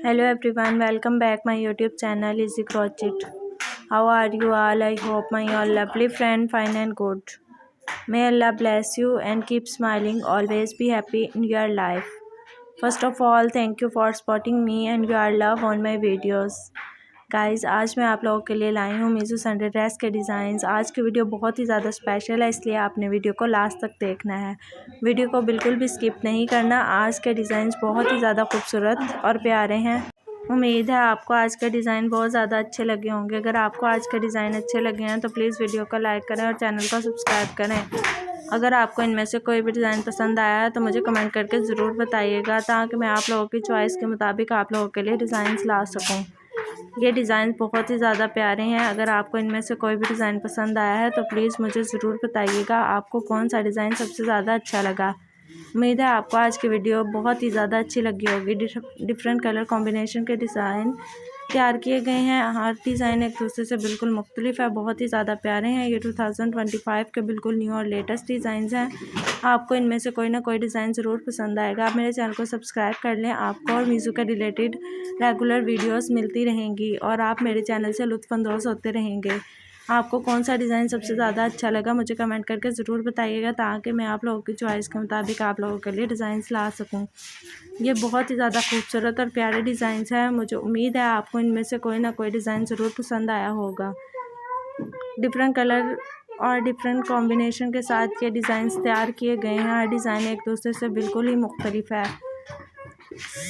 Hello everyone, welcome back my YouTube channel Easy Crochet. How are you all? I hope my all lovely friend fine and good. May Allah bless you and keep smiling. Always be happy in your life. First of all, thank you for supporting me and your love on my videos. Guys आज मैं आप लोगों के लिए लाई हूँ Meesho Sunday dress के designs. आज की वीडियो बहुत ही ज़्यादा स्पेशल है, इसलिए आपने वीडियो को लास्ट तक देखना है। वीडियो को बिल्कुल भी स्किप नहीं करना। आज के डिज़ाइंस बहुत ही ज़्यादा खूबसूरत और प्यारे हैं। उम्मीद है आपको आज के डिज़ाइन बहुत ज़्यादा अच्छे लगे होंगे। अगर आपको आज के डिज़ाइन अच्छे लगे हैं तो प्लीज़ वीडियो को लाइक करें और चैनल को सब्सक्राइब करें। अगर आपको इनमें से कोई भी डिज़ाइन पसंद आया है तो मुझे कमेंट करके ज़रूर बताइएगा, ताकि मैं आप लोगों की चॉइस के मुताबिक आप लोगों के लिए डिज़ाइंस ला सकूं। ये डिज़ाइन बहुत ही ज़्यादा प्यारे हैं। अगर आपको इनमें से कोई भी डिज़ाइन पसंद आया है तो प्लीज़ मुझे ज़रूर बताइएगा आपको कौन सा डिज़ाइन सबसे ज़्यादा अच्छा लगा। उम्मीद है आपको आज की वीडियो बहुत ही ज़्यादा अच्छी लगी होगी। डिफरेंट कलर कॉम्बिनेशन के डिज़ाइन तैयार किए गए हैं। हर डिज़ाइन एक दूसरे से बिल्कुल मुख्तलिफ है, बहुत ही ज़्यादा प्यारे हैं। ये 2025 के बिल्कुल न्यू और लेटेस्ट डिज़ाइन हैं। आपको इनमें से कोई ना कोई डिज़ाइन ज़रूर पसंद आएगा। आप मेरे चैनल को सब्सक्राइब कर लें, आपको और मीशो के रिलेटेड रेगुलर वीडियोस मिलती रहेंगी और आप मेरे चैनल से लुत्फ़अंदोज़ होते रहेंगे। आपको कौन सा डिज़ाइन सबसे ज़्यादा अच्छा लगा मुझे कमेंट करके ज़रूर बताइएगा, ताकि मैं आप लोगों की चॉइस के मुताबिक आप लोगों के लिए डिज़ाइंस ला सकूं। ये बहुत ही ज़्यादा खूबसूरत और प्यारे डिज़ाइंस हैं। मुझे उम्मीद है आपको इनमें से कोई ना कोई डिज़ाइन ज़रूर पसंद आया होगा। डिफरेंट कलर और डिफरेंट कॉम्बिनेशन के साथ ये डिज़ाइंस तैयार किए गए हैं। हर डिज़ाइन एक दूसरे से बिल्कुल ही मुख्तलिफ है।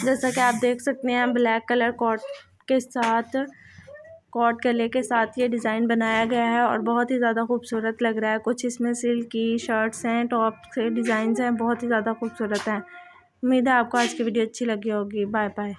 जैसा कि आप देख सकते हैं, ब्लैक कलर कॉट गले के साथ ये डिज़ाइन बनाया गया है और बहुत ही ज़्यादा खूबसूरत लग रहा है। कुछ इसमें सिल्क की शर्ट्स हैं, टॉप के डिज़ाइंस हैं, बहुत ही ज़्यादा खूबसूरत हैं। उम्मीद है आपको आज की वीडियो अच्छी लगी होगी। Bye bye.